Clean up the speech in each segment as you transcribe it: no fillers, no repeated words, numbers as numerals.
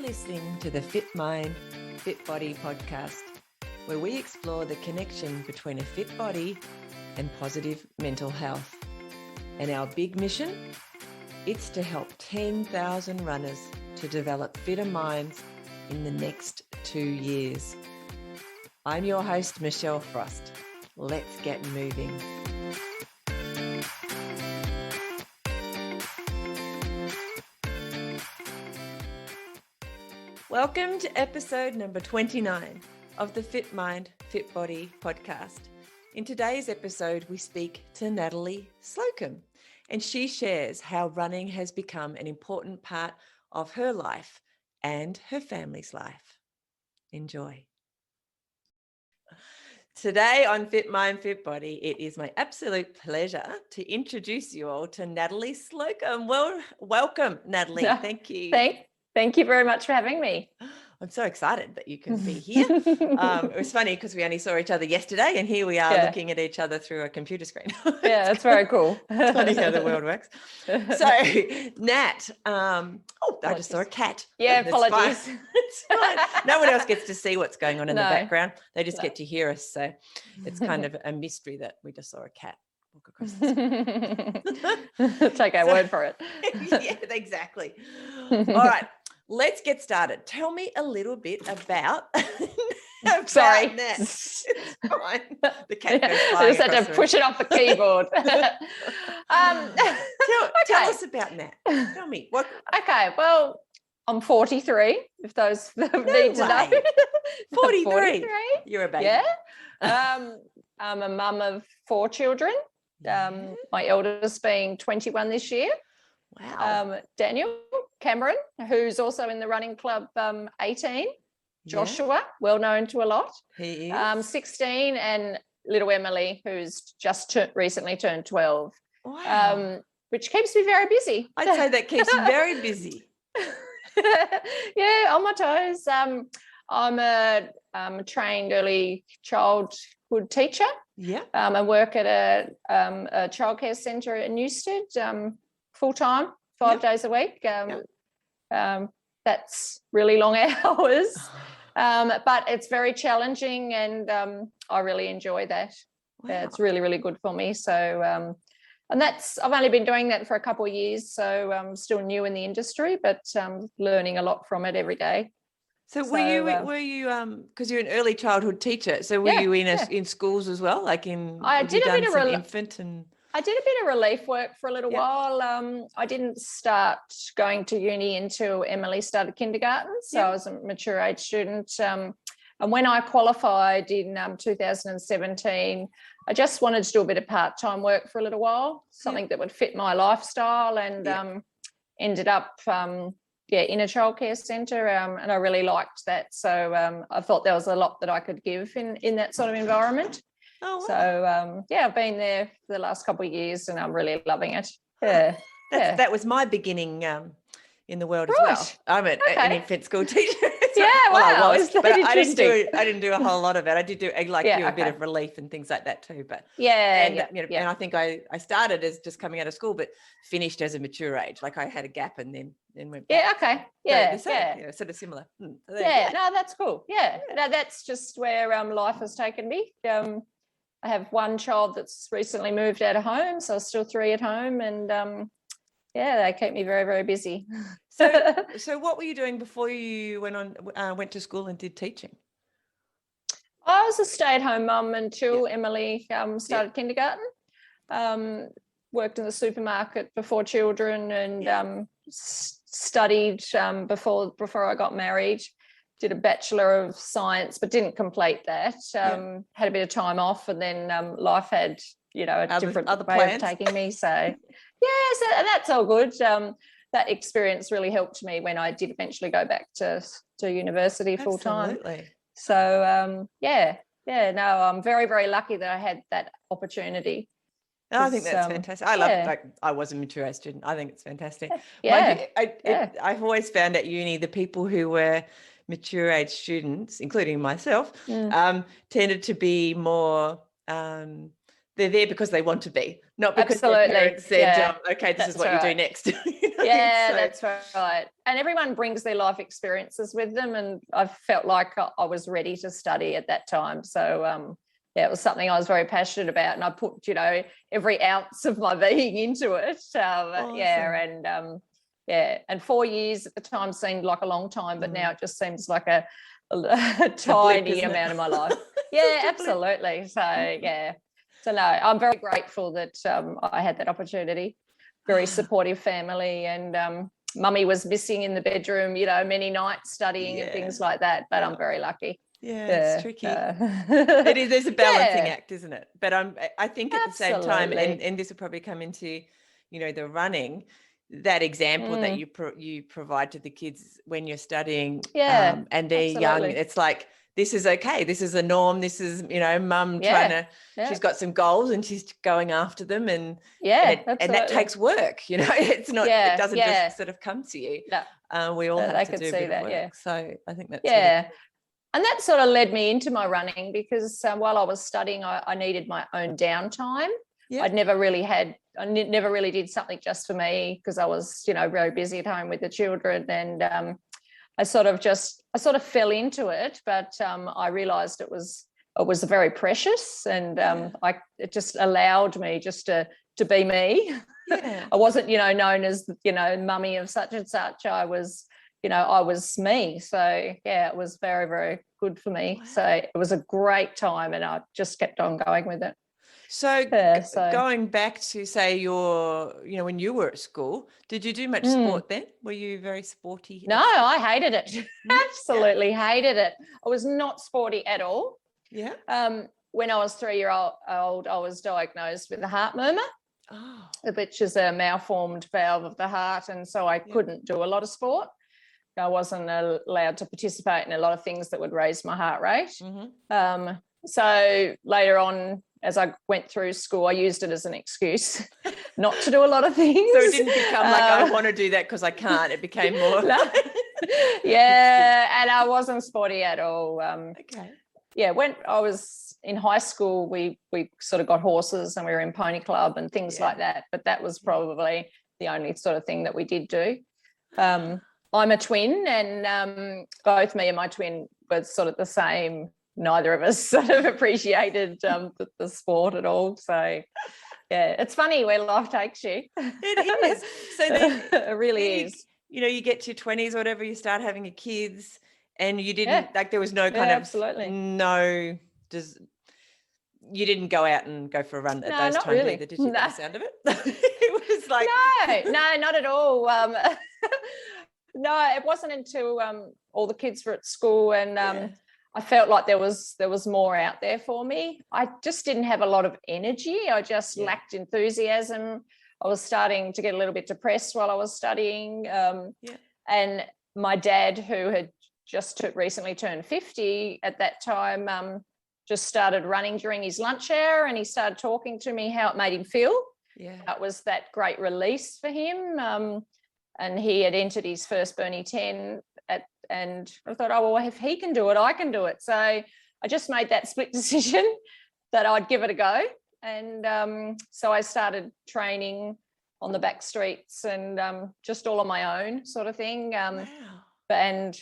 listening to the Fit Mind, Fit Body podcast, where we explore the connection between a fit body and positive mental health. And our big mission? It's to help 10,000 runners to develop fitter minds in the next 2 years. I'm your host, Michelle Frost. Let's get moving. Welcome to episode number 29 of the Fit Mind, Fit Body podcast. In today's episode, we speak to Natalie Slocum, and she shares how running has become an important part of her life and her family's life. Enjoy. Today on Fit Mind, Fit Body, it is my absolute pleasure to introduce you all to Natalie Slocum. Well, welcome, Natalie. Thank you. Thank you very much for having me. I'm so excited that you can be here. It was funny because we only saw each other yesterday, and here we are looking at each other through a computer screen. Yeah, it's very cool. It's funny how the world works. So, Nat, I just saw a cat. Yeah, apologies. It's fine. No one else gets to see what's going on in the background. They just get to hear us. So it's kind of a mystery that we just saw a cat walk across the Take our word for it. Yeah, exactly. All right. Let's get started. Tell me a little bit about Sorry. Nat. It's fine. The cat goes flying. I just had to push it off the keyboard. Tell us about Nat. Tell me. What? Okay, well, I'm 43, if those need to know. 43? You're a baby. Yeah. I'm a mum of 4 children. My eldest being 21 this year. Wow. Daniel Cameron, who's also in the running club, 18. Joshua, well known to a lot. He is. 16, and little Emily, who's just recently turned 12. Wow. Which keeps me very busy. I'd say that keeps you very busy. Yeah, on my toes. I'm a trained early childhood teacher. Yeah. I work at a childcare centre in Newstead, full-time, 5 days a week. That's really long hours, but it's very challenging, and I really enjoy that. Wow. It's really, really good for me. So, and I've only been doing that for a couple of years, so I'm still new in the industry, but learning a lot from it every day. So were you because you're an early childhood teacher, so were you in schools as well, like I did a bit of infant and I did a bit of relief work for a little while. I didn't start going to uni until Emily started kindergarten, so I was a mature age student. And when I qualified in 2017, I just wanted to do a bit of part-time work for a little while, something that would fit my lifestyle, and ended up in a childcare centre, and I really liked that. So I thought there was a lot that I could give in that sort of environment. Oh, wow. So I've been there for the last couple of years, and I'm really loving it. Yeah, that was my beginning in the world as well. I'm an infant school teacher. Yeah, wow. I was, but I didn't do a whole lot of it. I did do a bit of relief and things like that too. But and I think I started as just coming out of school, but finished as a mature age. Like I had a gap and then went back. Sort of similar. No, that's cool. No, that's just where life has taken me. I have one child that's recently moved out of home, so still 3 at home, and they keep me very, very busy. So what were you doing before you went to school and did teaching? I was a stay-at-home mum until Emily started kindergarten. Worked in the supermarket for 4 children, and studied before I got married. Did a Bachelor of Science, but didn't complete that. Had a bit of time off, and then life had, a different way of taking me. So, and that's all good. That experience really helped me when I did eventually go back to university full time. Absolutely. So, I'm very, very lucky that I had that opportunity. I think that's fantastic. I was a mature age student. I think it's fantastic. I've always found at uni the people who were mature age students, including myself, tended to be more they're there because they want to be, not because Absolutely. their parents said, okay, this That's is what you do next. That's right. And everyone brings their life experiences with them, and I felt like I was ready to study at that time. So it was something I was very passionate about, and I put, every ounce of my being into it. Awesome. And 4 years at the time seemed like a long time, but now it just seems like a blip, tiny amount of my life. Yeah, absolutely. So no, I'm very grateful that I had that opportunity. Very supportive family, and mummy was missing in the bedroom, many nights studying and things like that, but I'm very lucky. It's tricky. It is. There's a balancing act, isn't it? But I think at the same time, and this will probably come into, the running, that example that you provide to the kids when you're studying, and they're young. It's like, this is okay. This is a norm. This is, mum trying to, she's got some goals and she's going after them, and that takes work. It's not, it doesn't just sort of come to you. No. We all have to do a bit of work. So I think that's really cool. And that sort of led me into my running, because while I was studying, I needed my own downtime. I never really did something just for me, because I was, very busy at home with the children, and I sort of fell into it, but I realized it was very precious, and it just allowed me just to be me. I wasn't, known as, mummy of such and such. I was me. So it was very, very good for me. Wow. So it was a great time, and I just kept on going with it. So going back to, say, when you were at school, did you do much sport then? Were you very sporty? No, I hated it. Absolutely hated it. I was not sporty at all. Yeah. When I was 3 years old, I was diagnosed with a heart murmur, which is a malformed valve of the heart. And so I couldn't do a lot of sport. I wasn't allowed to participate in a lot of things that would raise my heart rate. Mm-hmm. So later on, as I went through school, I used it as an excuse not to do a lot of things. So it didn't become like, I want to do that because I can't. It became more. And I wasn't sporty at all. When I was in high school, we sort of got horses, and we were in pony club and things like that. But that was probably the only sort of thing that we did do. I'm a twin, and both me and my twin were sort of the same. Neither of us sort of appreciated the sport at all. So, it's funny where life takes you. It is. So then, it really is. You get to your 20s or whatever, you start having your kids, and you didn't, there was no kind of, you didn't go out and go for a run at those times really. Either, did you? By the sound of it? It was like... No, not at all. No, it wasn't until all the kids were at school, and I felt like there was more out there for me. I just didn't have a lot of energy. I just lacked enthusiasm. I was starting to get a little bit depressed while I was studying. And my dad, who had just recently turned 50 at that time, just started running during his lunch hour, and he started talking to me how it made him feel. Yeah. That was that great release for him. And he had entered his first Burnie 10 and I thought, well, if he can do it, I can do it. So I just made that split decision that I'd give it a go. And so I started training on the back streets and just all on my own sort of thing. And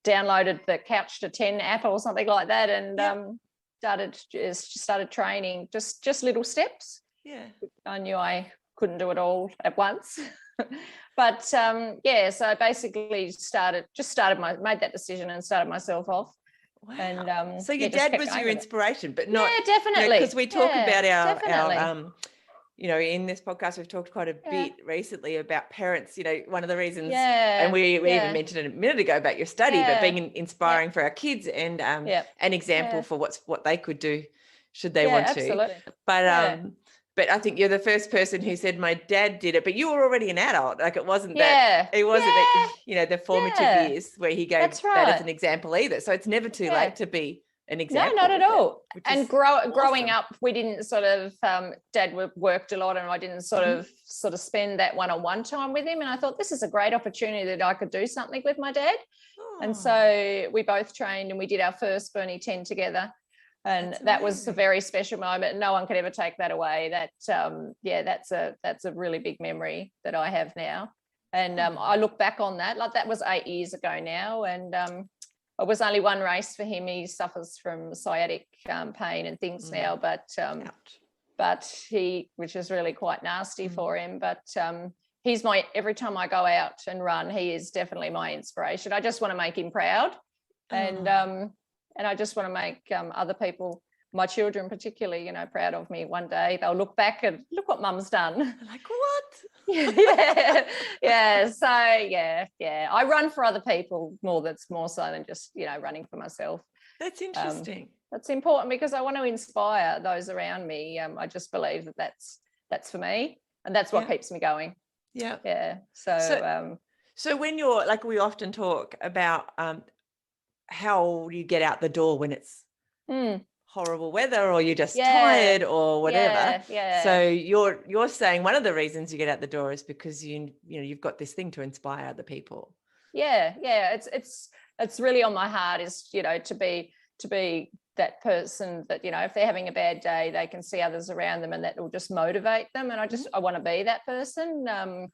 downloaded the Couch to 10 app or something like that, and started training, just little steps. Yeah. I knew I couldn't do it all at once. But so basically made that decision and started myself off. Wow. And so your dad was your inspiration, but not definitely, because we talk about our in this podcast we've talked quite a bit recently about parents. One of the reasons, and we even mentioned it a minute ago about your study, but being inspiring for our kids and an example for what they could do should they want to. Absolutely. But I think you're the first person who said my dad did it, but you were already an adult. Like it wasn't the formative years where he gave that as an example either. So it's never too late to be an example. No, not at all. And growing up, we didn't sort of, Dad worked a lot, and I didn't sort of spend that one-on-one time with him. And I thought this is a great opportunity that I could do something with my dad. And so we both trained, and we did our first Burnie 10 together. And That's that was a amazing. very special moment. No one could ever take that away. That's a really big memory that I have now. And I look back on that, like that was 8 years ago now. And it was only one race for him. He suffers from sciatic pain and things now, but which is really quite nasty for him. But he's every time I go out and run, he is definitely my inspiration. I just want to make him proud. And I just want to make other people, my children particularly, you know, proud of me. One day they'll look back and look what mum's done. Like, what? yeah. So I run for other people more so than just, you know, running for myself. That's interesting. That's important because I want to inspire those around me. I just believe that that's for me, and that's what keeps me going. Yeah. So when you're, like, we often talk about how you get out the door when it's horrible weather, or you're just tired or whatever. So you're saying one of the reasons you get out the door is because you know you've got this thing to inspire other people. It's really on my heart, is, you know, to be that person that, you know, if they're having a bad day, they can see others around them and that will just motivate them. And I want to be that person. And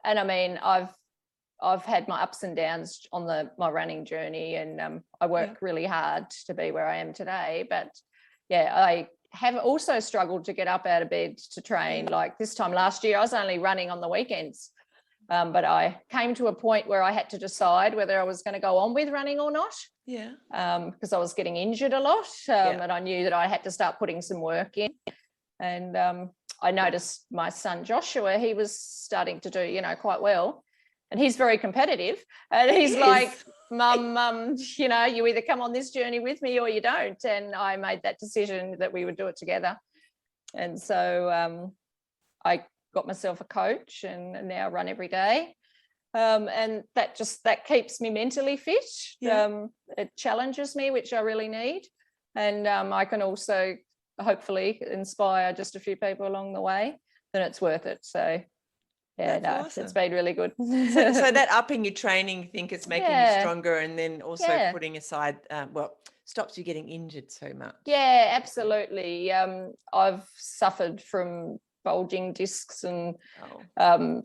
I mean, I've had my ups and downs on my running journey, and I work really hard to be where I am today. But I have also struggled to get up out of bed to train. Like this time last year, I was only running on the weekends. But I came to a point where I had to decide whether I was going to go on with running or not. Because I was getting injured a lot, and I knew that I had to start putting some work in. And I noticed my son Joshua, he was starting to do, you know, quite well. And he's very competitive. And he's like, Mum, you know, you either come on this journey with me or you don't. And I made that decision that we would do it together. And so I got myself a coach and now run every day. And that keeps me mentally fit. It challenges me, which I really need. And I can also hopefully inspire just a few people along the way. Then it's worth it. So awesome. It's been really good. so that upping your training, you think it's making you stronger, and then also putting aside stops you getting injured so much. Yeah, absolutely. I've suffered from bulging discs and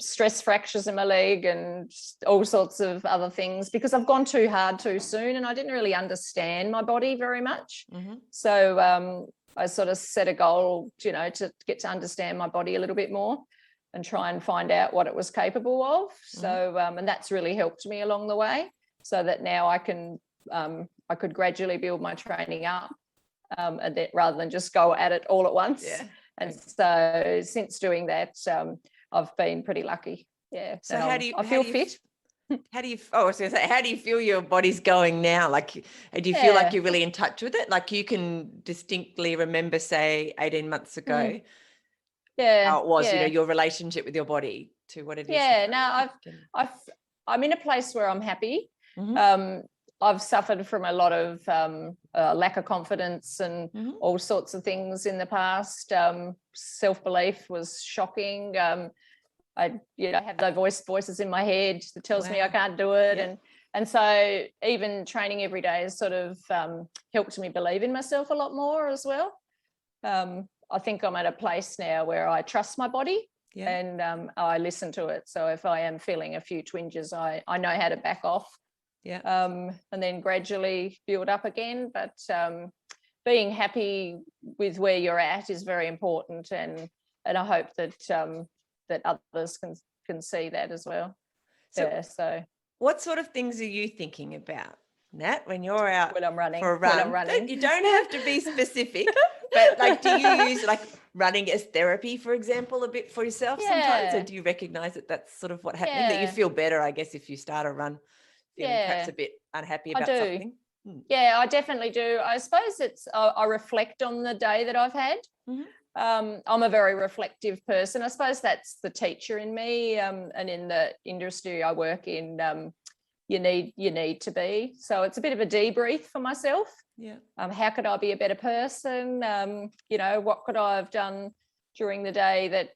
stress fractures in my leg and all sorts of other things because I've gone too hard too soon, and I didn't really understand my body very much. So I sort of set a goal, you know, to get to understand my body a little bit more and try and find out what it was capable of. So and that's really helped me along the way, so that now I could gradually build my training up, and that rather than just go at it all at once. And so since doing that, I've been pretty lucky. So I feel fit. I was going to say, how do you feel your body's going now? Like, do you feel like you're really in touch with it? Like you can distinctly remember, say, 18 months ago, how it was, you know, your relationship with your body to what it is. Now I'm in a place where I'm happy. I've suffered from a lot of lack of confidence and all sorts of things in the past. Self-belief was shocking. I have those voices in my head that tells me I can't do it. And so even training every day has sort of helped me believe in myself a lot more as well. I think I'm at a place now where I trust my body and I listen to it. So if I am feeling a few twinges, I know how to back off. And then gradually build up again. But being happy with where you're at is very important, and I hope that that others can see that as well. So what sort of things are you thinking about, Nat, when you're out when I'm running for a run? When I'm running. You don't have to be specific, but like, do you use like running as therapy, for example, a bit for yourself sometimes, or do you recognize that that's sort of what's happening, that you feel better, I guess, if you start a run feeling perhaps a bit unhappy about something? I definitely do. I suppose it's I reflect on the day that I've had. I'm a very reflective person. I suppose that's the teacher in me, and in the industry I work in, you need to be. So it's a bit of a debrief for myself. How could I be a better person? What could I have done during the day that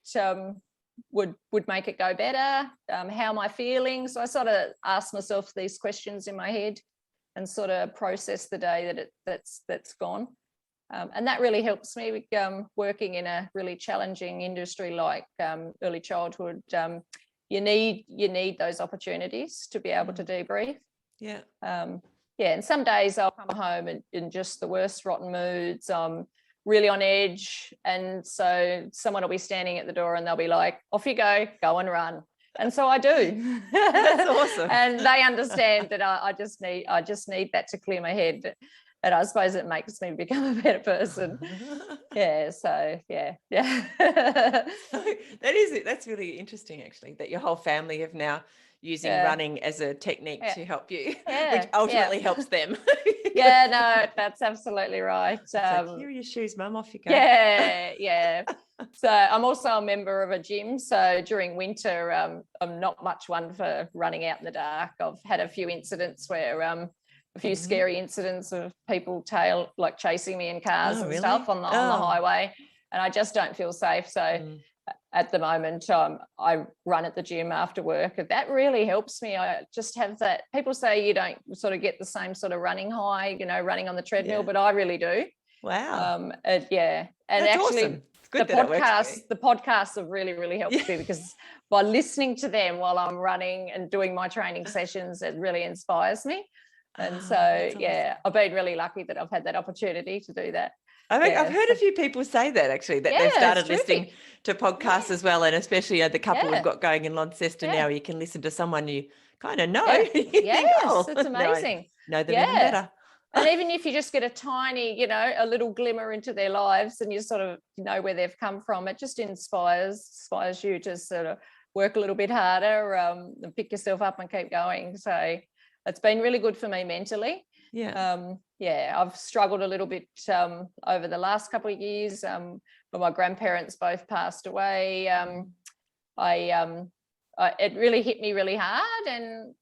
would make it go better? How am I feeling? So I sort of ask myself these questions in my head and sort of process the day that's gone. And that really helps me with working in a really challenging industry like early childhood. You need those opportunities to be able to debrief. Yeah. And some days I'll come home in just the worst rotten moods. I'm really on edge, and so someone will be standing at the door and they'll be like, "Off you go and run." And so I do. That's awesome. And they understand that I just need that to clear my head. And I suppose it makes me become a better person. Yeah. So yeah. That's really interesting, actually, that your whole family have now using running as a technique to help you, which ultimately helps them. Yeah, no, that's absolutely right. Like, here are your shoes, Mum, off you go. Yeah. So I'm also a member of a gym. So during winter, I'm not much one for running out in the dark. I've had a few incidents where a few scary incidents of people chasing me in cars and stuff on the highway, and I just don't feel safe. So at the moment, I run at the gym after work, and that really helps me. I just have that. People say you don't sort of get the same sort of running high, running on the treadmill, but I really do. Wow. And that's actually, awesome. It's good the podcasts have really, really helped me, because by listening to them while I'm running and doing my training sessions, it really inspires me. And so, awesome. I've been really lucky that I've had that opportunity to do that. I've heard a few people say that, actually, that they've started listening to podcasts as well, and especially the couple we've got going in Launceston now, you can listen to someone you kind of know. It's amazing. Know them even better. And even if you just get a tiny, a little glimmer into their lives, and you sort of know where they've come from, it just inspires you to sort of work a little bit harder, and pick yourself up and keep going. So it's been really good for me mentally. I've struggled a little bit over the last couple of years. When my grandparents both passed away, it really hit me really hard,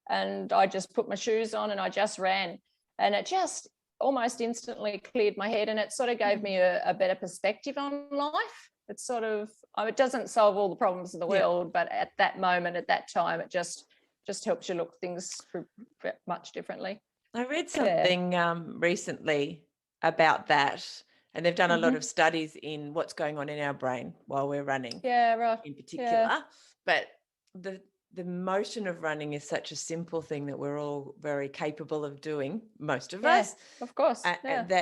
and I just put my shoes on and I just ran, and it just almost instantly cleared my head, and it sort of gave me a better perspective on life. It's sort of, it doesn't solve all the problems of the world, but at that moment, at that time, it just helps you look things much differently. I read something recently about that, and they've done a lot of studies in what's going on in our brain while we're running. Yeah, right. In particular, but the motion of running is such a simple thing that we're all very capable of doing, most of us. Of course. And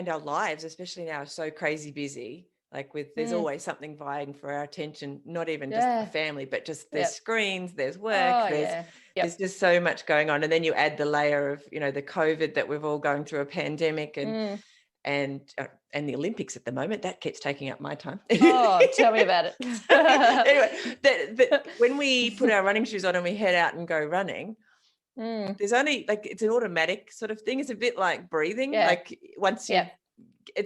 our lives, especially now, are so crazy busy. Like there's always something vying for our attention, not even just the family, but just there's screens, there's work, there's just so much going on. And then you add the layer of, the COVID that we've all going through, a pandemic, and the Olympics at the moment, that keeps taking up my time. Oh, tell me about it. Anyway, when we put our running shoes on and we head out and go running, there's only it's an automatic sort of thing. It's a bit like breathing. Like once you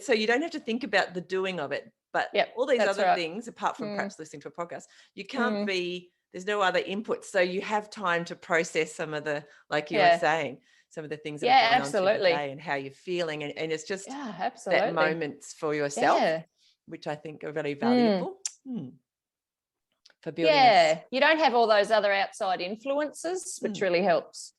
so you don't have to think about the doing of it, but all these other things, apart from perhaps listening to a podcast, you can't there's no other input. So you have time to process some of the, like you were saying, some of the things that are going on through the day and how you're feeling. And it's just that moments for yourself, which I think are really valuable for building. Yeah, you don't have all those other outside influences, which really helps.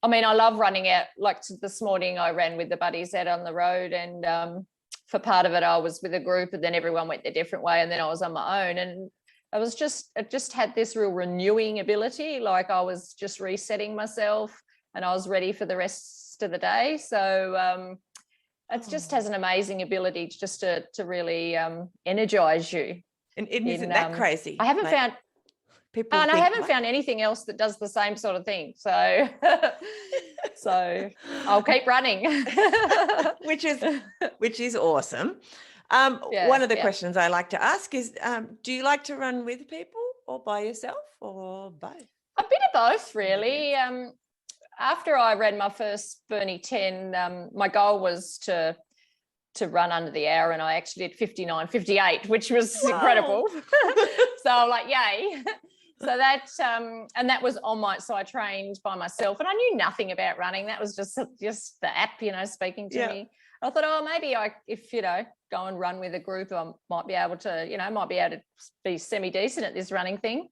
I mean, I love running out. Like this morning, I ran with the buddies out on the road, and for part of it, I was with a group, and then everyone went their different way, and then I was on my own, and it just had this real renewing ability. Like I was just resetting myself, and I was ready for the rest of the day. So it just has an amazing ability just to really energize you. And isn't that crazy? I haven't found. People and I haven't found anything else that does the same sort of thing. So, I'll keep running, which is awesome. One of the questions I like to ask is, do you like to run with people or by yourself or both? A bit of both, really. After I ran my first Burnie 10, my goal was to run under the hour, and I actually did 59:58, which was incredible. So I'm like, yay. So that and that was so I trained by myself, and I knew nothing about running. That was just the app, speaking to me. I thought, maybe if go and run with a group, I might be able to, be semi-decent at this running thing.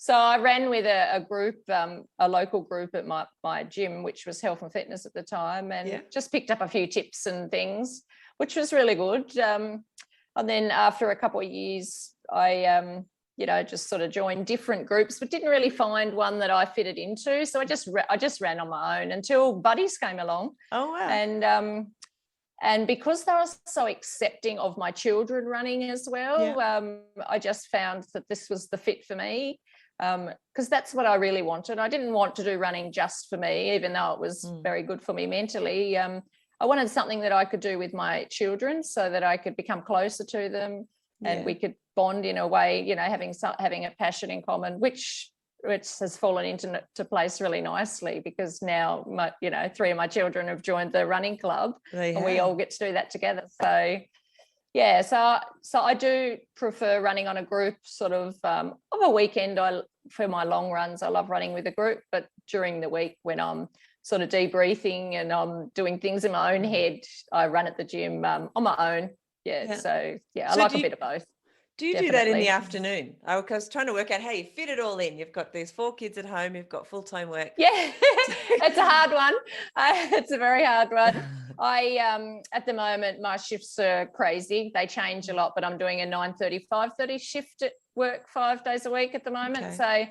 So I ran with a group, a local group at my gym, which was health and fitness at the time, and just picked up a few tips and things, which was really good. And then after a couple of years, I, just sort of joined different groups, but didn't really find one that I fitted into. So I just ran on my own until buddies came along. Oh, wow. And because they were so accepting of my children running as well, I just found that this was the fit for me, because that's what I really wanted. I didn't want to do running just for me, even though it was very good for me mentally. I wanted something that I could do with my children so that I could become closer to them and we could bond in a way, having a passion in common, which has fallen into place really nicely, because now, 3 of my children have joined the running club and we all get to do that together. So, so I do prefer running on a group sort of a weekend. For my long runs, I love running with a group, but during the week when I'm sort of debriefing and I'm doing things in my own head, I run at the gym on my own. So I like a bit of both. Do you do that in the afternoon? I was trying to work out how you fit it all in. You've got these 4 kids at home. You've got full-time work. Yeah, it's a hard one. It's a very hard one. I at the moment, my shifts are crazy. They change a lot, but I'm doing a 9:30, 5:30 shift at work 5 days a week at the moment. Okay. So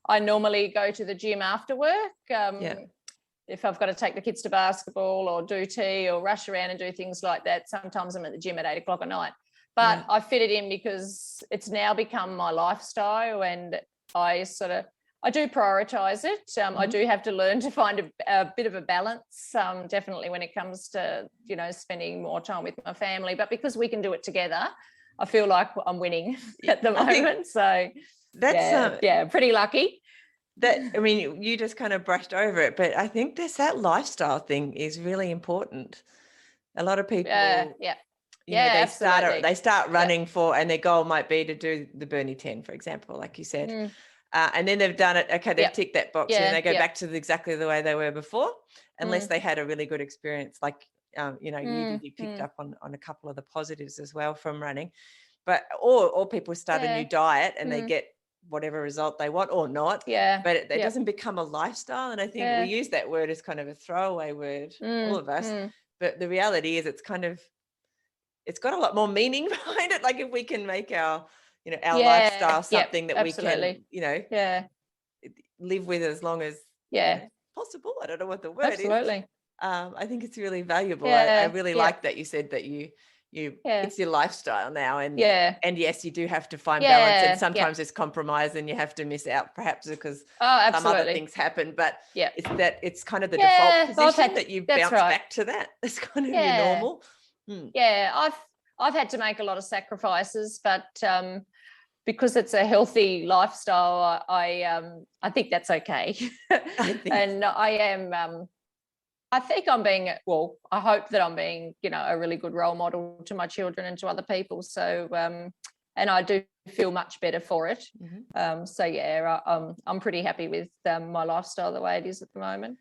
I normally go to the gym after work. If I've got to take the kids to basketball or do tea or rush around and do things like that, sometimes I'm at the gym at 8 o'clock at night. But I fit it in because it's now become my lifestyle, and I do prioritize it. I do have to learn to find a bit of a balance, definitely when it comes to, spending more time with my family. But because we can do it together, I feel like I'm winning at the moment. So that's pretty lucky. You just kind of brushed over it, but I think that lifestyle thing is really important. A lot of people, they start running for, and their goal might be to do the Burnie 10, for example, like you said. And then they've done it. Okay, they've ticked that box, and they go back to exactly the way they were before, unless they had a really good experience, like you picked up on a couple of the positives as well from running. But or people start a new diet and they get whatever result they want or not. But it doesn't become a lifestyle. And I think we use that word as kind of a throwaway word, all of us. But the reality is it's got a lot more meaning behind it. Like if we can make our lifestyle something that we can, live with as long as possible. I don't know what the word is. I think it's really valuable. I really like that you said that you it's your lifestyle now, and yes, you do have to find balance, and sometimes it's compromise and you have to miss out perhaps because some other things happen, but it's kind of the default position that you bounce back to that. It's kind of your normal. I've had to make a lot of sacrifices, but because it's a healthy lifestyle, I think that's okay. And I think I'm being, I hope that I'm being, a really good role model to my children and to other people. So, and I do feel much better for it. I'm pretty happy with my lifestyle the way it is at the moment.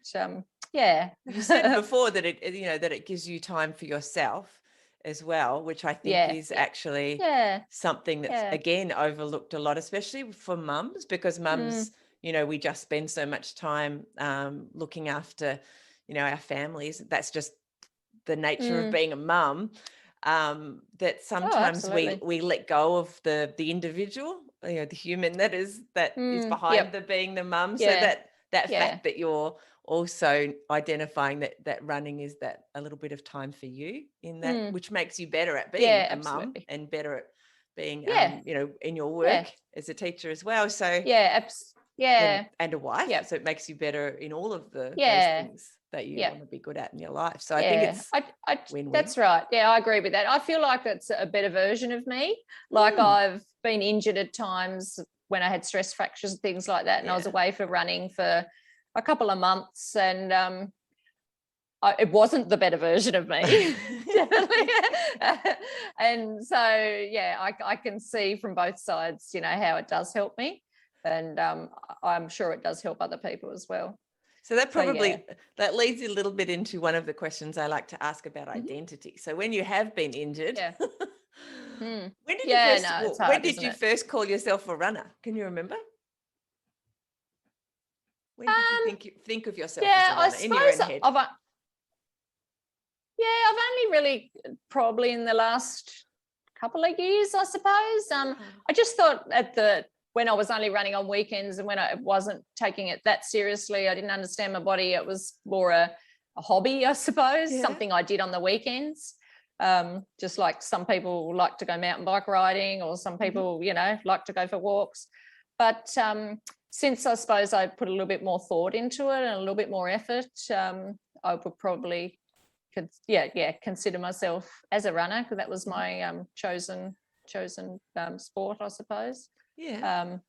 You said before that it gives you time for yourself as well, which I think is actually something that's again overlooked a lot, especially for mums, because mums, we just spend so much time looking after our families. That's just the nature of being a mum, that sometimes we let go of the individual, the human that is behind being the mum. So that fact that you're also identifying that running is that a little bit of time for you in that, which makes you better at being a mum and better at being in your work as a teacher as well. So and a wife. So it makes you better in all of those things that you want to be good at in your life. So I think it's win-win. That's right. Yeah, I agree with that. I feel like it's a better version of me. Like I've been injured at times when I had stress fractures and things like that, and I was away for running for a couple of months, and it wasn't the better version of me. Definitely. And so I can see from both sides how it does help me, and I'm sure it does help other people as well. So that probably that leads a little bit into one of the questions I like to ask about identity. So when you have been injured, when did you first call yourself a runner? Can you remember? When did you think of yourself yeah, as a runner I in your own suppose head? I've only really probably in the last couple of years, I suppose. I just thought when I was only running on weekends and when I wasn't taking it that seriously, I didn't understand my body. It was more a hobby, I suppose, something I did on the weekends. Just like some people like to go mountain bike riding, or some people, like to go for walks. But since I suppose I put a little bit more thought into it and a little bit more effort, I would probably consider myself as a runner, because that was my chosen sport, I suppose. I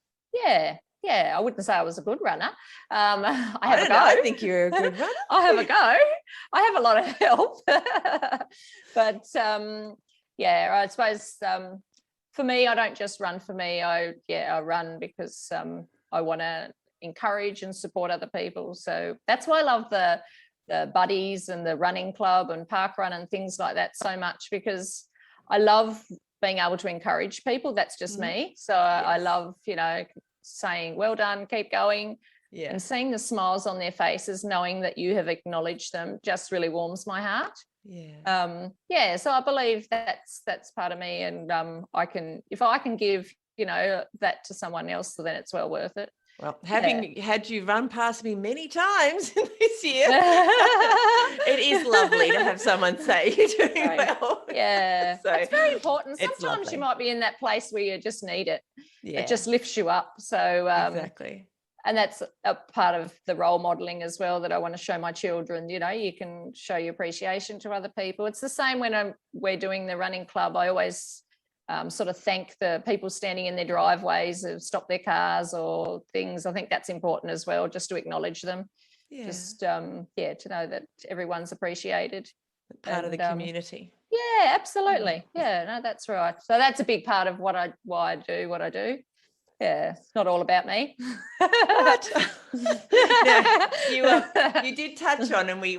wouldn't say I was a good runner. I think you're a good runner. I have a go. I have a lot of help. But I suppose for me, I don't just run for me. I run because I want to encourage and support other people. So that's why I love the buddies and the running club and park run and things like that so much, because I love being able to encourage people. That's just me. So I love, saying, well done, keep going. Yeah. And seeing the smiles on their faces, knowing that you have acknowledged them, just really warms my heart. Yeah. So I believe that's part of me. And if I can give, that to someone else, then it's well worth it. Well, having had you run past me many times this year, it is lovely to have someone say you're doing well. Yeah, so it's very important. Sometimes you might be in that place where you just need it. Yeah. It just lifts you up. So exactly. And that's a part of the role modeling as well, that I want to show my children. You can show your appreciation to other people. It's the same when we're doing the running club. I always sort of thank the people standing in their driveways who've stopped their cars or things. I think that's important as well, just to acknowledge them. Yeah. Just to know that everyone's appreciated. Part of the community. Yeah, absolutely. Yeah, no, that's right. So that's a big part of why I do what I do. Yeah, it's not all about me. What? No, you did touch on, and we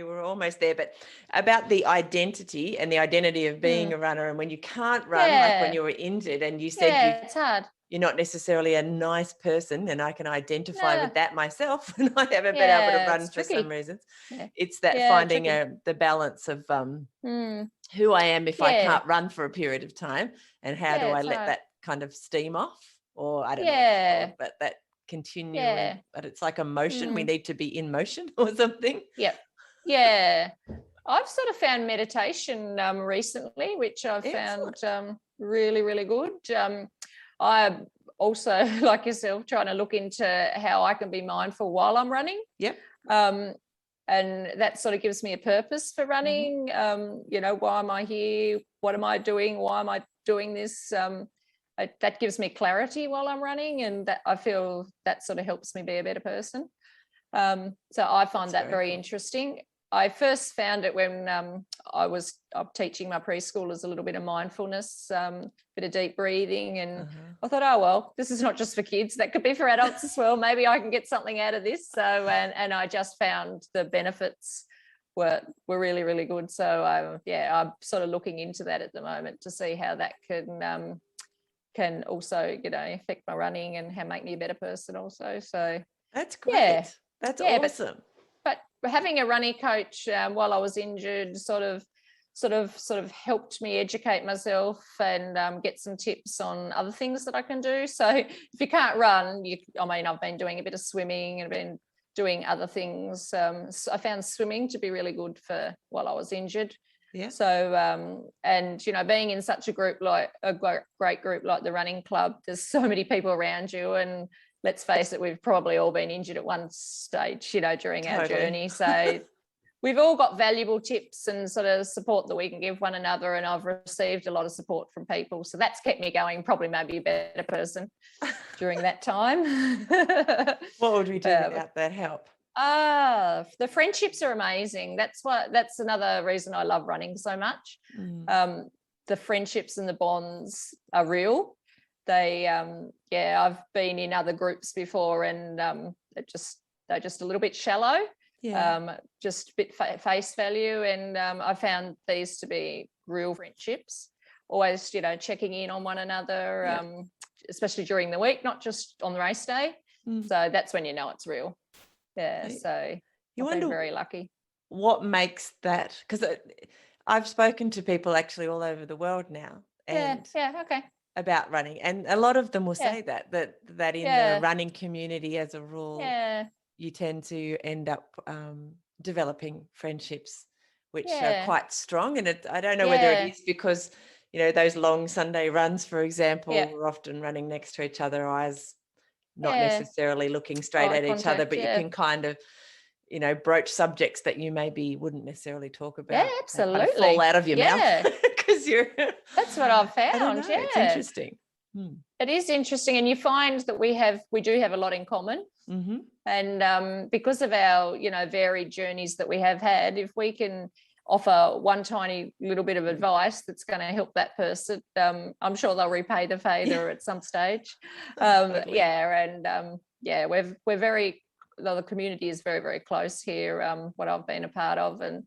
were almost there, but about the identity and the identity of being a runner, and when you can't run, like when you were injured, and you said it's hard. You're not necessarily a nice person, and I can identify with that myself when I haven't been able to run for some reasons. Yeah. It's that finding the balance of who I am if I can't run for a period of time, and how do I let that kind of steam off, or I don't know, but that continuing, but it's like a motion. We need to be in motion or something. Yep. Yeah. I've sort of found meditation recently, which I've found really, really good. I'm also, like yourself, trying to look into how I can be mindful while I'm running. Yep. And that sort of gives me a purpose for running. Why am I here? What am I doing? Why am I doing this? That gives me clarity while I'm running, and that I feel that sort of helps me be a better person. So I find that very interesting. I first found it when I was teaching my preschoolers a little bit of mindfulness, bit of deep breathing, and I thought, oh well, this is not just for kids; that could be for adults as well. Maybe I can get something out of this. So, and I just found the benefits were really, really good. So, I'm sort of looking into that at the moment to see how that can also, affect my running and how make me a better person also. So that's great. Yeah. That's awesome. But having a running coach while I was injured sort of helped me educate myself and get some tips on other things that I can do. So if you can't run, I've been doing a bit of swimming and been doing other things. So I found swimming to be really good for while I was injured. Yeah. So being in such a group, like a great group like the running club, there's so many people around you, and let's face it, we've probably all been injured at one stage, during our journey. So we've all got valuable tips and sort of support that we can give one another. And I've received a lot of support from people. So that's kept me going, probably maybe a better person during that time. What would we do without that help? The friendships are amazing. That's another reason I love running so much. The friendships and the bonds are real. They I've been in other groups before, and they're just a little bit shallow, just a bit face value, and I found these to be real friendships. Always checking in on one another, especially during the week, not just on the race day. So that's when you know it's real. Yeah. So I've been very lucky. What makes that? Because I've spoken to people actually all over the world now. And okay. About running, and a lot of them will say that in the running community, as a rule, you tend to end up developing friendships which are quite strong. And I don't know whether it is because, you know, those long Sunday runs, for example, we're often running next to each other, eyes not necessarily looking straight at each other, but you can kind of, you know, broach subjects that you maybe wouldn't necessarily talk about. Yeah, absolutely. Kind of fall out of your mouth because you're. That's what I've found. I don't know, it's interesting. It is interesting, and you find that we do have a lot in common. And because of our, you know, varied journeys that we have had, if we can offer one tiny little bit of advice that's going to help that person, I'm sure they'll repay the favour at some stage. Totally. We're very, the community is very, very close here, what I've been a part of, and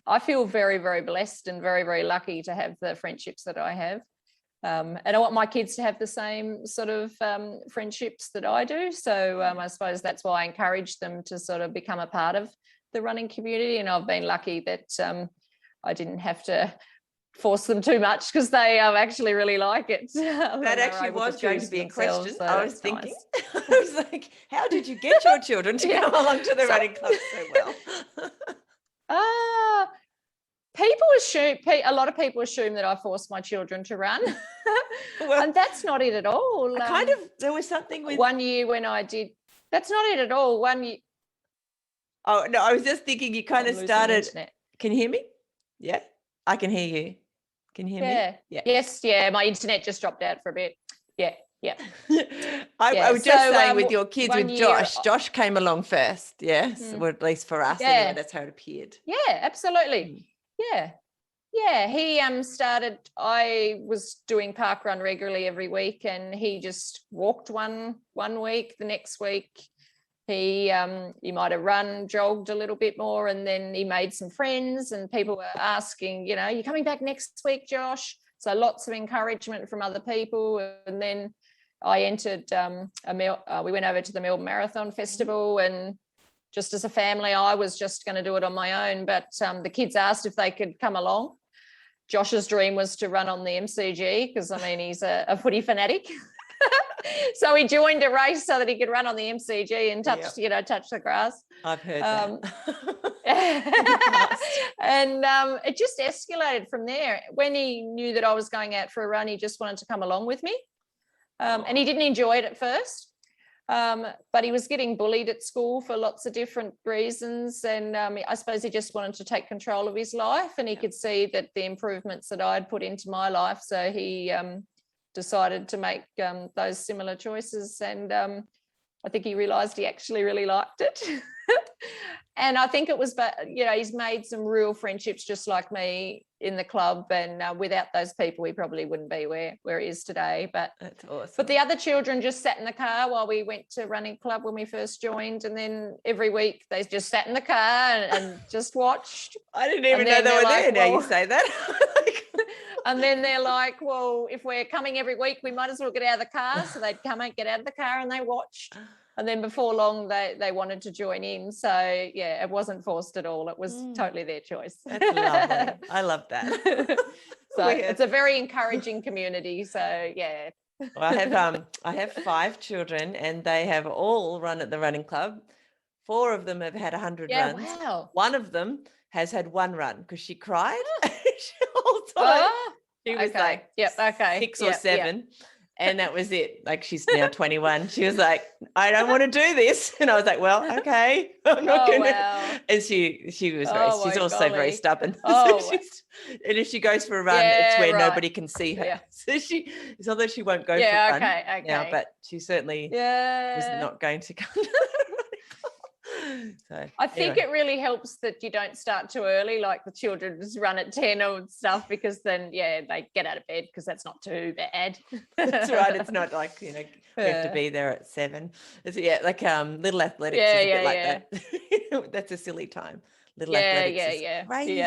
I feel very, very blessed and very, very lucky to have the friendships that I have. And I want my kids to have the same sort of friendships that I do. So I suppose that's why I encourage them to sort of become a part of the running community. And I've been lucky that I didn't have to force them too much, because they actually really like it. That actually was going to be in question. So I was thinking, nice. I was like, how did you get your children to come along to the running club so well? People assume, a lot of people assume that I forced my children to run. Well, and that's not it at all. There was something with one year when I did, that's not it at all. 1 year. Oh, no, I was just thinking you kind of started. Can you hear me? Yeah, I can hear you. Can you hear me? Yeah. Yes, my internet just dropped out for a bit. Yeah. I was just saying with your kids, with Josh came along first, or at least for us, anyway, that's how it appeared. Yeah, absolutely. Yeah, he started, I was doing park run regularly every week, and he just walked one week. The next week he might have run, jogged a little bit more, and then he made some friends, and people were asking, you know, you're coming back next week, Josh? So lots of encouragement from other people. And then I entered we went over to the Melbourne Marathon Festival, and just as a family, I was just going to do it on my own, but the kids asked if they could come along. Josh's dream was to run on the MCG, because, I mean, he's a footy fanatic. So he joined a race so that he could run on the MCG and touch the grass. I've heard that. And it just escalated from there. When he knew that I was going out for a run, he just wanted to come along with me. And he didn't enjoy it at first. But he was getting bullied at school for lots of different reasons, and I suppose he just wanted to take control of his life, and he could see that the improvements that I'd put into my life, so he decided to make those similar choices, and I think he realised he actually really liked it. And I think it was, he's made some real friendships just like me in the club, and without those people, he probably wouldn't be where he is today. But that's awesome. But the other children just sat in the car while we went to running club when we first joined, and then every week they just sat in the car and just watched. I didn't even know they were there. Now you say that. And then they're like, well, if we're coming every week, we might as well get out of the car. So they'd come and get out of the car, and they watched. And then before long, they wanted to join in. So, it wasn't forced at all. It was totally their choice. That's lovely. I love that. So it's a very encouraging community. So, yeah. Well, I have 5 children, and they have all run at the running club. 4 of them have had 100 runs. Wow. One of them has had 1 run because she cried all the time. She was like 6 or 7. Yep. And that was it. Like, she's now 21. She was like, I don't want to do this. And I was like, well, okay. I'm not going to. Wow. And she was she's also very stubborn. Oh, so and if she goes for a run, it's where nobody can see her. Yeah. So it's not that she won't go for a run now, but she certainly was not going to come. So, I think it really helps that you don't start too early, like the children just run at 10 or stuff, because then they get out of bed, because that's not too bad. That's right. It's not like, we have to be there at 7. It's like little athletics is a bit like that. That's a silly time. Little athletics is crazy.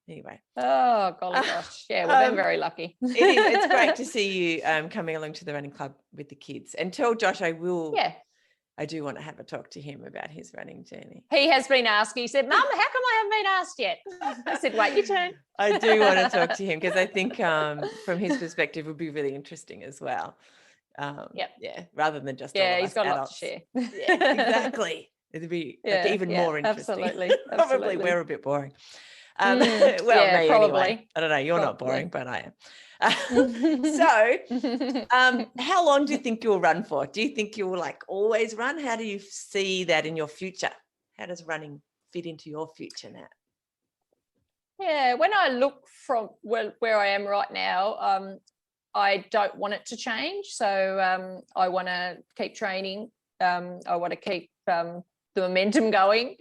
Anyway. Oh, golly gosh. Yeah, we've been very lucky. It's great to see you coming along to the running club with the kids. And tell Josh I do want to have a talk to him about his running journey. He has been asking. He said, Mum, how come I haven't been asked yet? I said, wait your turn. I do want to talk to him because I think from his perspective it would be really interesting as well. Yeah, rather than just all of he's us got adults. a lot to share. Yeah, exactly. It'd be even more interesting. Absolutely. Probably we're a bit boring. Well, me probably. Anyway. I don't know. You're not boring, but I am. So, how long do you think you'll run for? Do you think you'll like always run? How do you see that in your future? How does running fit into your future now? Yeah, when I look from where I am right now, I don't want it to change. So I want to keep training. I want to keep the momentum going.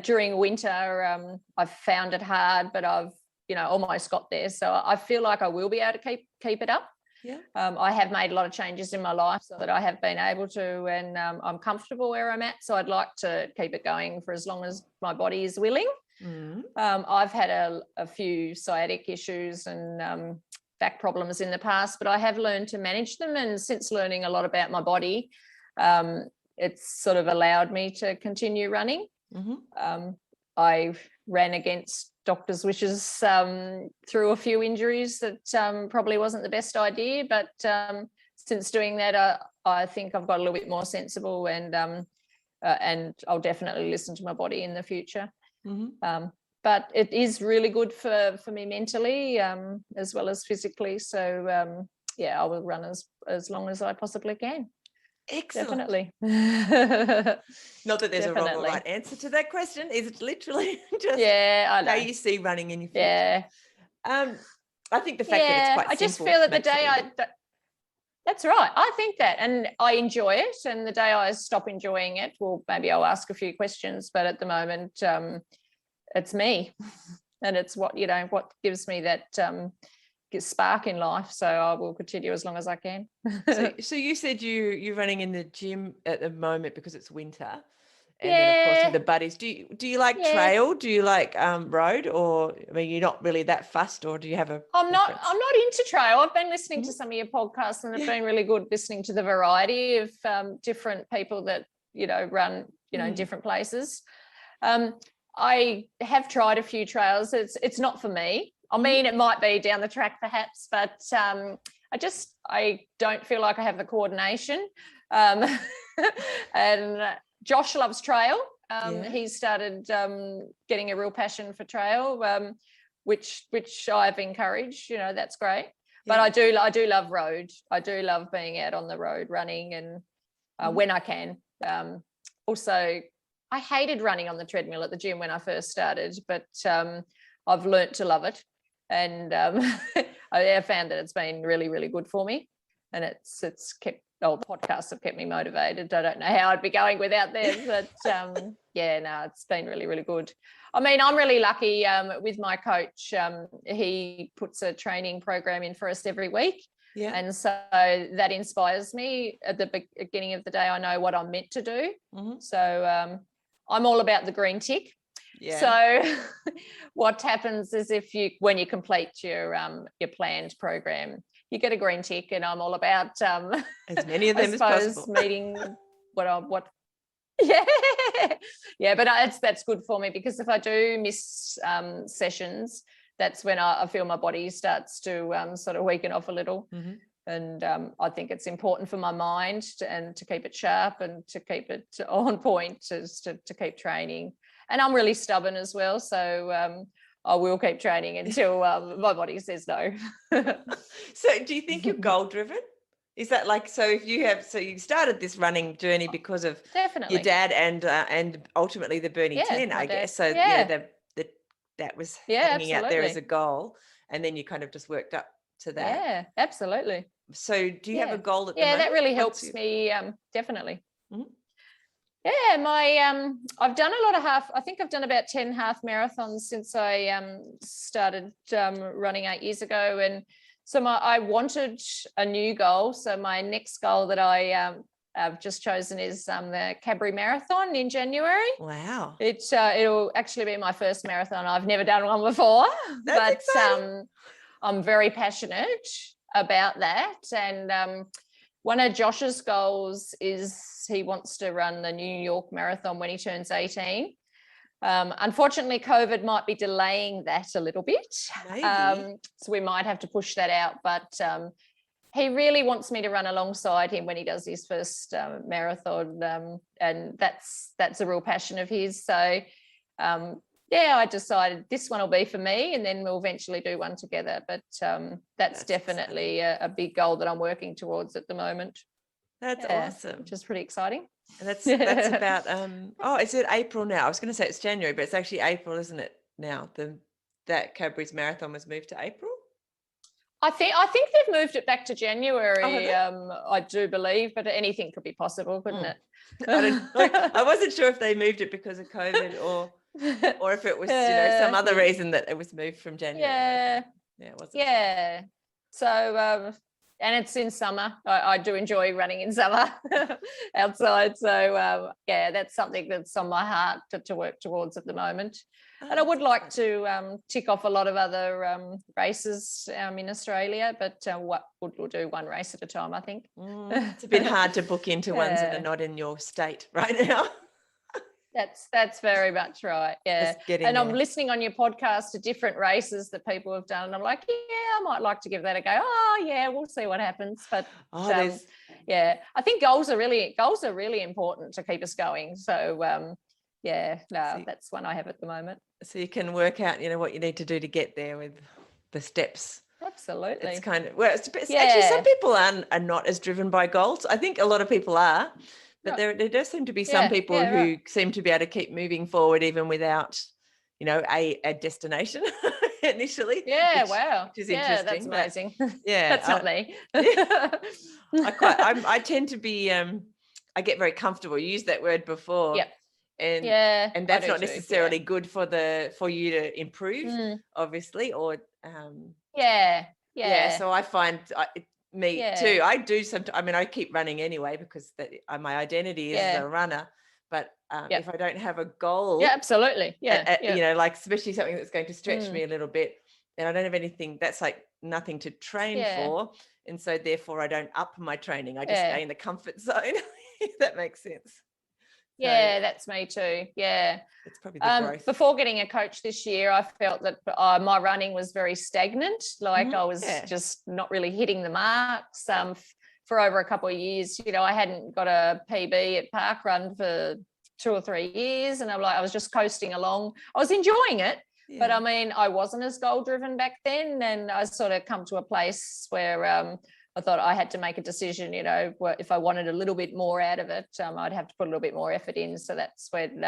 During winter, I've found it hard, but I've almost got there. So I feel like I will be able to keep it up. Yeah. I have made a lot of changes in my life so that I have been able to, and I'm comfortable where I'm at. So I'd like to keep it going for as long as my body is willing. Mm. I've had a few sciatic issues and back problems in the past, but I have learned to manage them. And since learning a lot about my body, it's sort of allowed me to continue running. Mm-hmm. I ran against doctor's wishes through a few injuries that probably wasn't the best idea, but since doing that, I think I've got a little bit more sensible, and I'll definitely listen to my body in the future. Mm-hmm. But it is really good for me mentally as well as physically. So I will run as long as I possibly can. Excellent. Definitely. Not that there's a wrong or right answer to that question. Is it literally just I know. how you see running in your future? Yeah. I think the fact that it's quite simple. I just feel that the day that's right. I think that, and I enjoy it. And the day I stop enjoying it, well, maybe I'll ask a few questions. But at the moment, it's me, and it's what gives me that spark in life. So I will continue as long as I can. So you said you're running in the gym at the moment because it's winter, and then of course with the buddies. Do you like trail? Do you like road? Or I mean, you're not really that fussed, or do you have a I'm not into trail. I've been listening to some of your podcasts, and it's been really good listening to the variety of different people that run in different places. I have tried a few trails. It's not for me. I mean, it might be down the track perhaps, but I don't feel like I have the coordination. And Josh loves trail. He started getting a real passion for trail, which I've encouraged. That's great. But I do love road. I do love being out on the road running, and when I can. Also, I hated running on the treadmill at the gym when I first started, but I've learnt to love it. And I found that it's been really, really good for me, and it's kept. The podcasts have kept me motivated. I don't know how I'd be going without them, but it's been really, really good. I mean, I'm really lucky with my coach. He puts a training program in for us every week, and so that inspires me. At the beginning of the day, I know what I'm meant to do. Mm-hmm. So I'm all about the green tick. Yeah. So what happens is when you complete your planned program, you get a green tick, and I'm all about as many of them as possible. Meeting but that's good for me, because if I do miss sessions, that's when I feel my body starts to sort of weaken off a little. Mm-hmm. And I think it's important for my mind to keep it sharp and to keep it on point, to keep training. And I'm really stubborn as well, so I will keep training until my body says no. So do you think you're goal driven? Is that like, so you started this running journey because of your dad and ultimately the Bernie 10, I guess. So that was hanging out there as a goal, and then you kind of just worked up to that. Yeah, absolutely. So do you have a goal at the moment? Yeah, that really helps me, definitely. Mm-hmm. Yeah, I've done a lot of I think I've done about 10 half marathons since I started running 8 years ago. And so I wanted a new goal. So my next goal that I I've just chosen is the Cadbury Marathon in January. Wow. It'll actually be my first marathon. I've never done one before, That's but exciting. I'm very passionate about that. And one of Josh's goals is he wants to run the New York Marathon when he turns 18. Unfortunately, COVID might be delaying that a little bit. Maybe. So we might have to push that out. But he really wants me to run alongside him when he does his first marathon. And that's a real passion of his. So, I decided this one will be for me, and then we'll eventually do one together. But that's definitely a big goal that I'm working towards at the moment. That's awesome. Which is pretty exciting. And that's about is it April now? I was going to say it's January, but it's actually April, isn't it? Now that Cadbury's Marathon was moved to April. I think they've moved it back to January. Oh, I do believe, but anything could be possible, couldn't it? I wasn't sure if they moved it because of COVID or if it was some other reason that it was moved from January. It wasn't. Yeah. So and it's in summer. I do enjoy running in summer outside. So that's something that's on my heart to work towards at the moment. And I would like to tick off a lot of other races in Australia, but we'll do one race at a time, I think. It's a bit hard to book into ones that are not in your state right now. That's very much right. Yeah. And I'm listening on your podcast to different races that people have done. And I'm like, I might like to give that a go. Oh yeah, we'll see what happens. But I think goals are really important to keep us going. So that's one I have at the moment. So you can work out, what you need to do to get there with the steps. Absolutely. It's kind of actually some people are not as driven by goals. I think a lot of people are. But there does seem to be some people who seem to be able to keep moving forward even without, a destination initially. Yeah, which is interesting. That's amazing. Yeah, that's not me. I tend to be. I get very comfortable. You used that word before. Yep. And that's not necessarily good for you to improve, obviously, or. So I find. Me too. I do sometimes. I mean, I keep running anyway because my identity is a runner. But if I don't have a goal, absolutely, like especially something that's going to stretch me a little bit, then I don't have anything. That's like nothing to train for, and so therefore I don't up my training. I just stay in the comfort zone. If that makes sense. Yeah, that's me too. Yeah, it's probably the growth. Before getting a coach this year, I felt that my running was very stagnant. Like I was just not really hitting the marks. For over a couple of years, I hadn't got a PB at parkrun for 2 or 3 years, and I was just coasting along. I was enjoying it, but I mean, I wasn't as goal driven back then, and I sort of come to a place where I thought I had to make a decision, if I wanted a little bit more out of it, I'd have to put a little bit more effort in. So that's when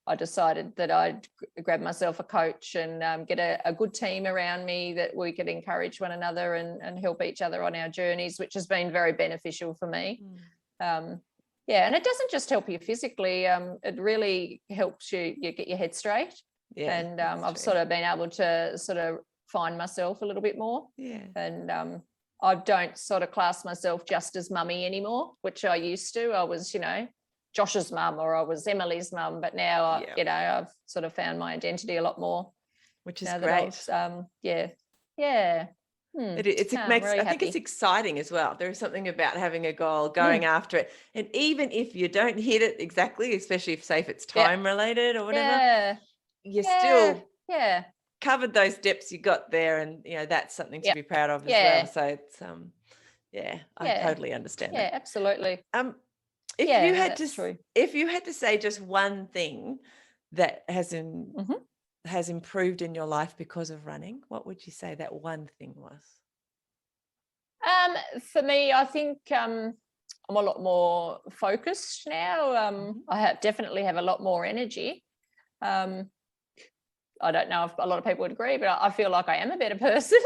I decided that I'd grab myself a coach and get a good team around me that we could encourage one another and help each other on our journeys, which has been very beneficial for me. And it doesn't just help you physically, it really helps you get your head straight. And I've sort of been able to sort of find myself a little bit more. And I don't sort of class myself just as mummy anymore, which I used to. I was, Josh's mum, or I was Emily's mum, but now, I've sort of found my identity a lot more. Which is great. I think it's exciting as well. There is something about having a goal, going after it. And even if you don't hit it exactly, especially if, say, if it's time related or whatever, you still covered those steps you got there, and that's something to be proud of as well. So it's I totally understand that. Absolutely. If you had to say just one thing that has improved in your life because of running, what would you say that one thing was? For me, I think I'm a lot more focused now. I definitely have a lot more energy. I don't know if a lot of people would agree, but I feel like I am a better person.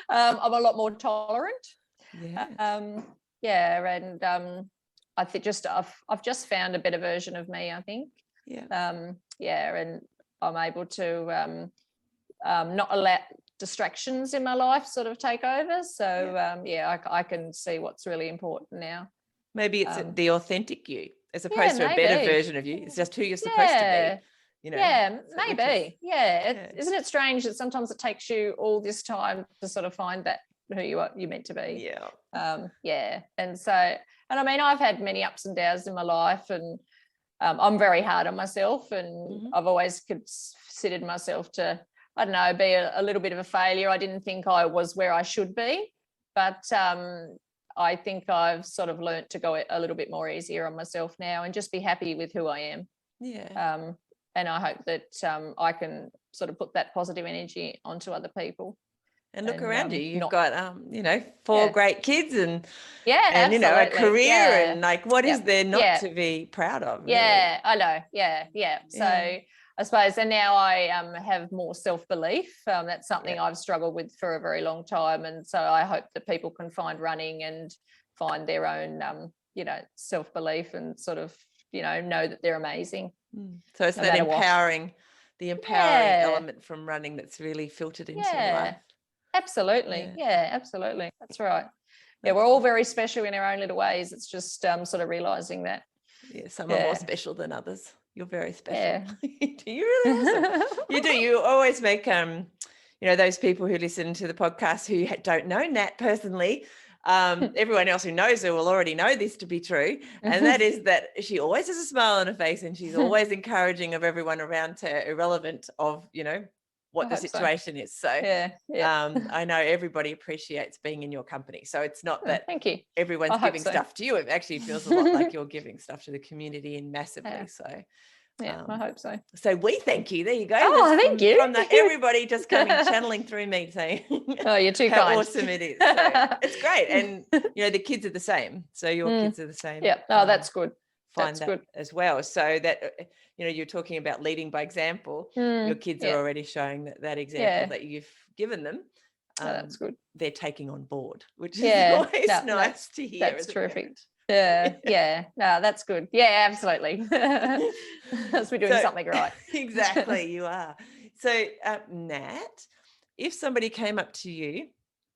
I'm a lot more tolerant. And I think I've just found a better version of me, I think. And I'm able to not allow distractions in my life sort of take over. So I can see what's really important now. Maybe it's the authentic you as opposed to a better version of you. It's just who you're supposed to be. You know, yeah, maybe. Isn't it strange that sometimes it takes you all this time to sort of find that who you're meant to be? Yeah. And so, and I mean, I've had many ups and downs in my life, and I'm very hard on myself, and I've always considered myself to, I don't know, be a little bit of a failure. I didn't think I was where I should be, but I think I've sort of learnt to go a little bit more easier on myself now and just be happy with who I am. Yeah. And I hope that I can sort of put that positive energy onto other people. And look around you. You've got, 4 great kids and a career and like, what is there not to be proud of? Really? Yeah, I know. Yeah. So I suppose, and now I have more self-belief. That's something I've struggled with for a very long time. And so I hope that people can find running and find their own, self-belief and sort of, know that they're amazing. So it's that empowering element from running that's really filtered into your life. Absolutely. Yeah, absolutely. That's right. Yeah, we're all very special in our own little ways. It's just sort of realizing that. Yeah, some are more special than others. You're very special. You're really awesome. You do. You always make, those people who listen to the podcast who don't know Nat personally, everyone else who knows her will already know this to be true. And that is that she always has a smile on her face and she's always encouraging of everyone around her, irrelevant of, what the situation is. So I know everybody appreciates being in your company. So it's not that thank you. Everyone's giving stuff to you. It actually feels a lot like you're giving stuff to the community and massively. So I hope so. So we thank you. There you go. Oh, thank you. From everybody just channeling through me saying, oh, you're too how kind. Awesome it is. So it's great. And the kids are the same. So your kids are the same. Yeah. Oh, that's good. That's good as well. So that you're talking about leading by example. Your kids are already showing that example that you've given them. That's good. They're taking on board, which is always nice to hear. That's terrific. No, that's good. Yeah, absolutely. That's we're doing something right. Exactly, you are. So, Nat, if somebody came up to you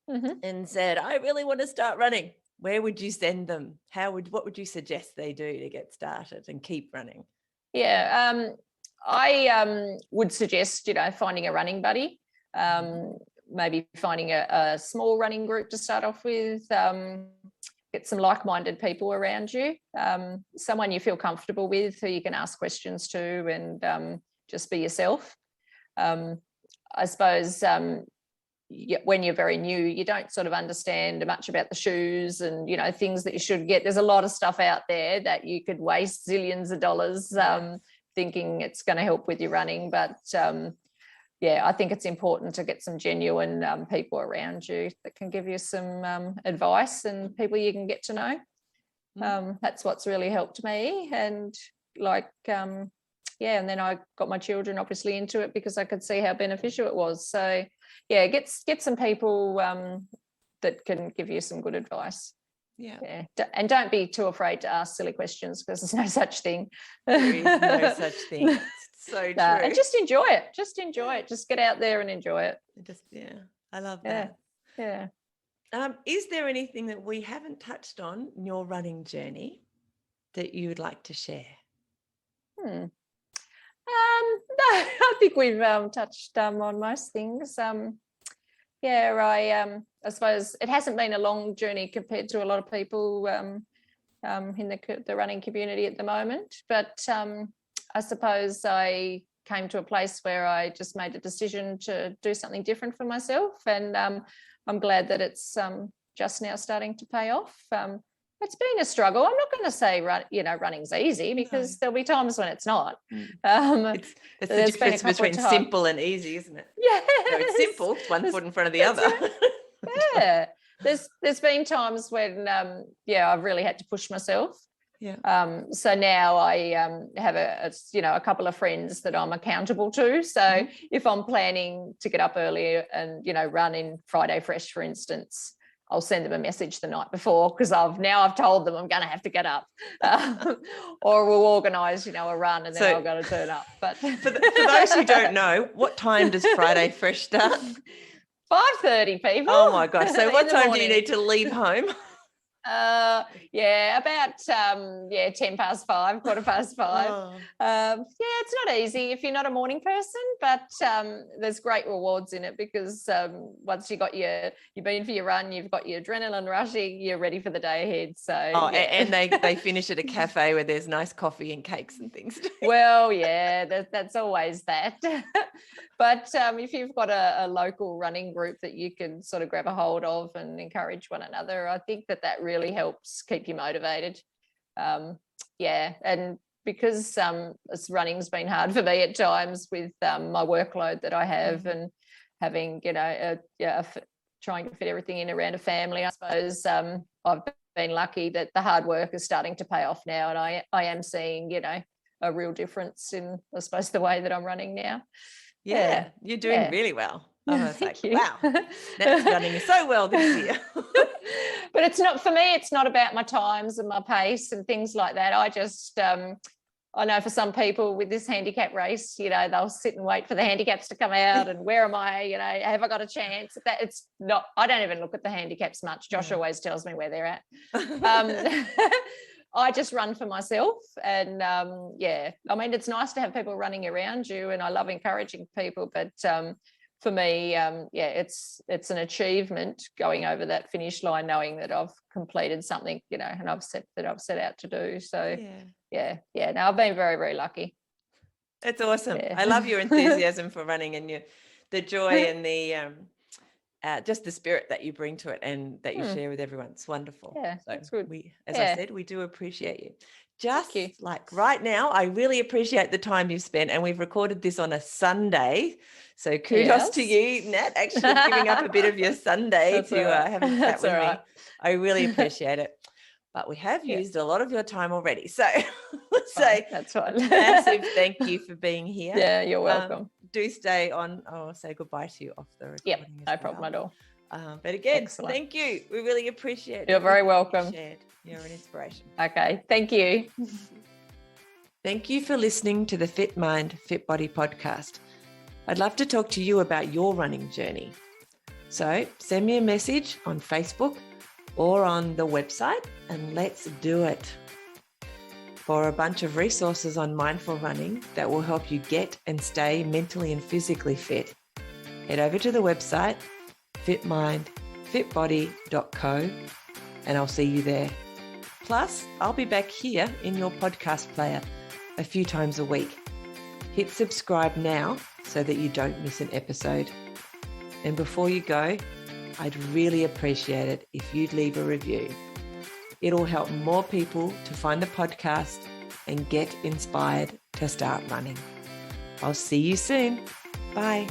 and said, "I really want to start running," where would you send them? What would you suggest they do to get started and keep running? Yeah, I would suggest, finding a running buddy, maybe finding a small running group to start off with, get some like-minded people around you, someone you feel comfortable with who you can ask questions to and just be yourself. I suppose when you're very new, you don't sort of understand much about the shoes and, things that you should get. There's a lot of stuff out there that you could waste zillions of dollars thinking it's going to help with your running. But I think it's important to get some genuine people around you that can give you some advice and people you can get to know. That's what's really helped me. And and then I got my children obviously into it because I could see how beneficial it was. So get some people that can give you some good advice. Yeah. And don't be too afraid to ask silly questions because there's no such thing. There is no such thing. So true. And just enjoy it. Just get out there and enjoy it. I love that. Yeah. Is there anything that we haven't touched on in your running journey that you would like to share? No, I think we've touched on most things. I suppose it hasn't been a long journey compared to a lot of people in the running community at the moment, but I suppose I came to a place where I just made a decision to do something different for myself, and I'm glad that it's just now starting to pay off. It's been a struggle. I'm not going to say running's easy because there'll be times when it's not. It's the difference between simple and easy, isn't it? Yeah, it's simple. It's one foot in front of the other. Yeah, there's been times when I've really had to push myself. Yeah. So now I have a couple of friends that I'm accountable to. So if I'm planning to get up earlier and run in Friday Fresh, for instance, I'll send them a message the night before because I've told them I'm going to have to get up, or we'll organise a run and then I've got to turn up. But for those who don't know, what time does Friday Fresh start? 5:30, people. Oh my gosh! So what time do you need to leave home? About 5:10, 5:15. It's not easy if you're not a morning person, but there's great rewards in it because once you've been for your run, you've got your adrenaline rushing, you're ready for the day ahead. So and they finish at a cafe where there's nice coffee and cakes and things. Well, that's always that. But if you've got a local running group that you can sort of grab a hold of and encourage one another, I think that really helps keep you motivated. And because running's been hard for me at times with my workload that I have and having, trying to fit everything in around a family, I suppose I've been lucky that the hard work is starting to pay off now, and I am seeing, a real difference in, I suppose, the way that I'm running now. Yeah, you're doing really well. I was Thank like, you. wow, that's running so well this year. But it's not, for me, it's not about my times and my pace and things like that. I just, I know for some people with this handicap race, they'll sit and wait for the handicaps to come out and where am I, have I got a chance? That it's not, I don't even look at the handicaps much. Josh always tells me where they're at. I just run for myself, and it's nice to have people running around you, and I love encouraging people, but for me, it's an achievement going over that finish line, knowing that I've completed something, and I've set out to do. So no, I've been very, very lucky. It's awesome. I love your enthusiasm for running and the joy and the just the spirit that you bring to it and that you share with everyone. It's wonderful. Yeah, so that's good. I said, we do appreciate you. Just like right now, I really appreciate the time you've spent, and we've recorded this on a Sunday. So kudos to you, Nat, actually giving up a bit of your Sunday to have a chat with me. I really appreciate it. But we have used a lot of your time already. So let's say that's fine. Massive thank you for being here. Yeah, you're welcome. Do stay on. I'll say goodbye to you off the recording. Yep, no problem at all. But again, thank you. We really appreciate it. You're very welcome. You're an inspiration. Okay, thank you. Thank you for listening to the Fit Mind, Fit Body podcast. I'd love to talk to you about your running journey. So send me a message on Facebook or on the website, and let's do it. For a bunch of resources on mindful running that will help you get and stay mentally and physically fit, head over to the website fitmindfitbody.co, and I'll see you there. Plus, I'll be back here in your podcast player a few times a week. Hit subscribe now so that you don't miss an episode. And before you go, I'd really appreciate it if you'd leave a review. It'll help more people to find the podcast and get inspired to start running. I'll see you soon. Bye.